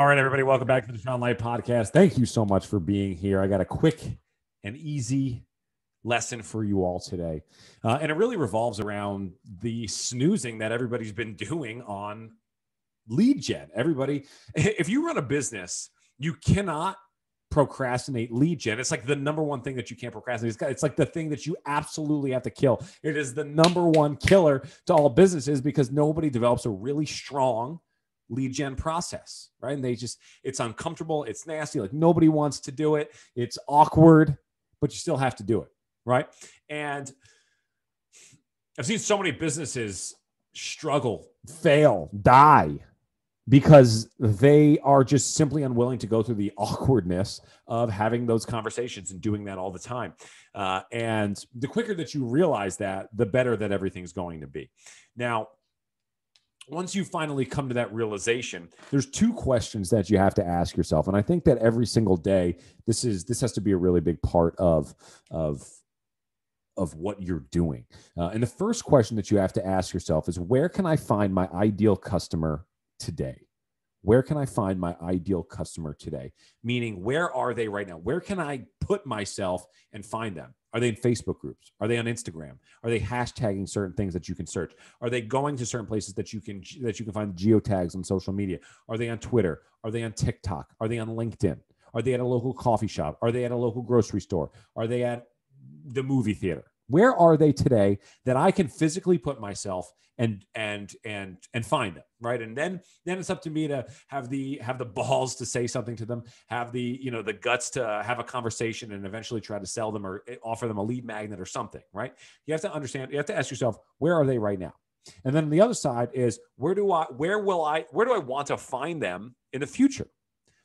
All right, everybody, welcome back to the Sean Light Podcast. Thank you so much for being here. I got a quick and easy lesson for you all today. And it really revolves around the snoozing that everybody's been doing on lead gen. Everybody, if you run a business, you cannot procrastinate lead gen. It's like the number one thing that you can't procrastinate. It's like the thing that you absolutely have to kill. It is the number one killer to all businesses because nobody develops a really strong lead gen process, right? And it's uncomfortable. It's nasty. Like nobody wants to do it. It's awkward, but you still have to do it, right? And I've seen so many businesses struggle, fail, die because they are just simply unwilling to go through the awkwardness of having those conversations and doing that all the time. And the quicker that you realize that, the better that everything's going to be. Now, once you finally come to that realization, there's two questions that you have to ask yourself. And I think that every single day, this has to be a really big part of what you're doing. And the first question that you have to ask yourself is, where can I find my ideal customer today? Where can I find my ideal customer today? Meaning, where are they right now? Where can I put myself and find them? Are they in Facebook groups? Are they on Instagram? Are they hashtagging certain things that you can search? Are they going to certain places that you can find geotags on social media? Are they on Twitter? Are they on TikTok? Are they on LinkedIn? Are they at a local coffee shop? Are they at a local grocery store? Are they at the movie theater? Where are they today that I can physically put myself and find them, right? And then it's up to me to have the balls to say something to them, have the guts to have a conversation and eventually try to sell them or offer them a lead magnet or something, right? You have to understand, you have to ask yourself, where are they right now? And then the other side is, where do I want to find them in the future?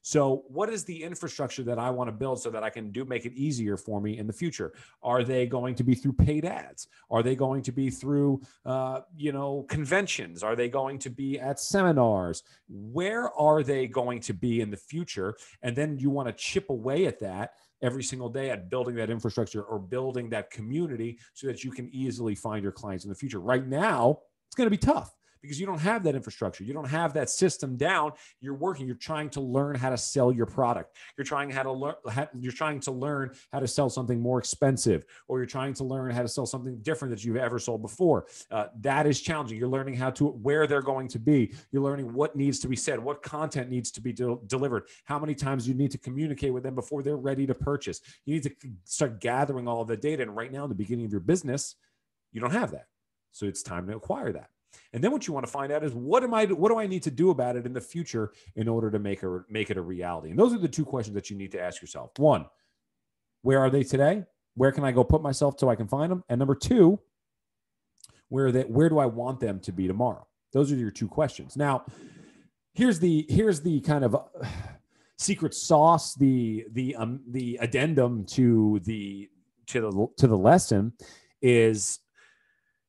So what is the infrastructure that I want to build so that I can make it easier for me in the future? Are they going to be through paid ads? Are they going to be through, conventions? Are they going to be at seminars? Where are they going to be in the future? And then you want to chip away at that every single day at building that infrastructure or building that community so that you can easily find your clients in the future. Right now, it's going to be tough, because you don't have that infrastructure. You don't have that system down. You're trying to learn how to sell your product. You're trying to learn how to sell something more expensive, or you're trying to learn how to sell something different that you've ever sold before. That is challenging. You're learning where they're going to be. You're learning what needs to be said, what content needs to be delivered, how many times you need to communicate with them before they're ready to purchase. You need to start gathering all of the data. And right now, in the beginning of your business, you don't have that. So it's time to acquire that. And then what you want to find out is, what do I need to do about it in the future in order to make it a reality? And those are the two questions that you need to ask yourself. One, where are they today? Where can I go put myself so I can find them? And number two, where do I want them to be tomorrow? Those are your two questions. Now, here's the kind of secret sauce, the addendum to the lesson is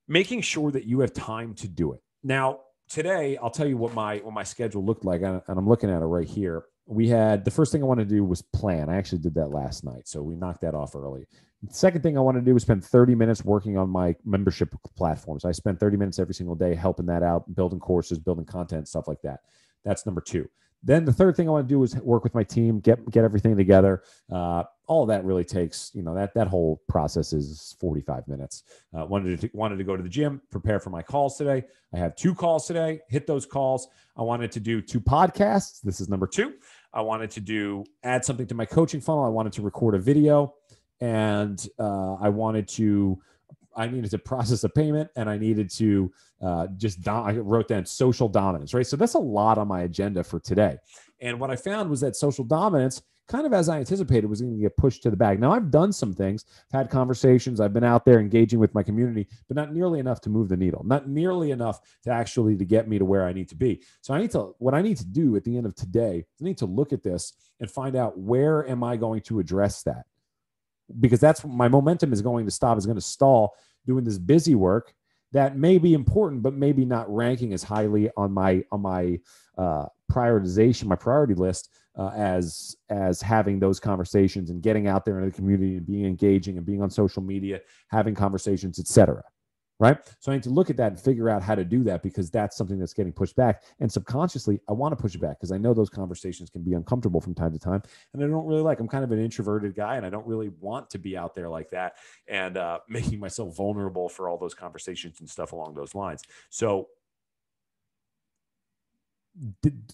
making sure that you have time to do it. Now, today, I'll tell you what my schedule looked like, and I'm looking at it right here. We had, the first thing I wanted to do was plan. I actually did that last night, so we knocked that off early. The second thing I wanted to do was spend 30 minutes working on my membership platforms. I spend 30 minutes every single day helping that out, building courses, building content, stuff like that. That's number two. Then the third thing I want to do is work with my team, get everything together. All of that really takes, that whole process is 45 minutes. Wanted to go to the gym, prepare for my calls today. I have 2 calls today, hit those calls. I wanted to do 2 podcasts. This is number 2. I wanted to add something to my coaching funnel. I wanted to record a video, and I needed to process a payment, and I needed to I wrote down social dominance, right? So that's a lot on my agenda for today. And what I found was that social dominance, kind of as I anticipated, was going to get pushed to the back. Now, I've done some things, I've had conversations, I've been out there engaging with my community, but not nearly enough to move the needle, not nearly enough to get me to where I need to be. So what I need to do at the end of today, I need to look at this and find out, where am I going to address that? Because that's my momentum is going to stall doing this busy work that may be important, but maybe not ranking as highly on my prioritization, my priority list, as having those conversations and getting out there into the community and being engaging and being on social media, having conversations, etc. right? So I need to look at that and figure out how to do that, because that's something that's getting pushed back. And subconsciously, I want to push it back because I know those conversations can be uncomfortable from time to time. And I don't really like, I'm kind of an introverted guy and I don't really want to be out there like that and making myself vulnerable for all those conversations and stuff along those lines. So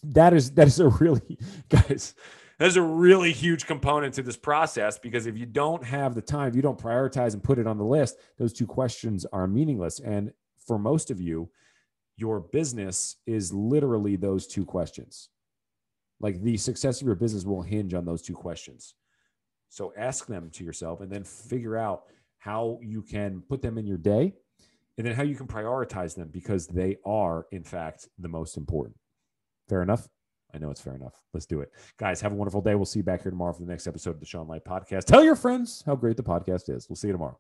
that is a really, guys, that's a really huge component to this process, because if you don't have the time, if you don't prioritize and put it on the list, those two questions are meaningless. And for most of you, your business is literally those two questions. Like the success of your business will hinge on those two questions. So ask them to yourself and then figure out how you can put them in your day and then how you can prioritize them, because they are, in fact, the most important. Fair enough? I know it's fair enough. Let's do it. Guys, have a wonderful day. We'll see you back here tomorrow for the next episode of the Sean Light Podcast. Tell your friends how great the podcast is. We'll see you tomorrow.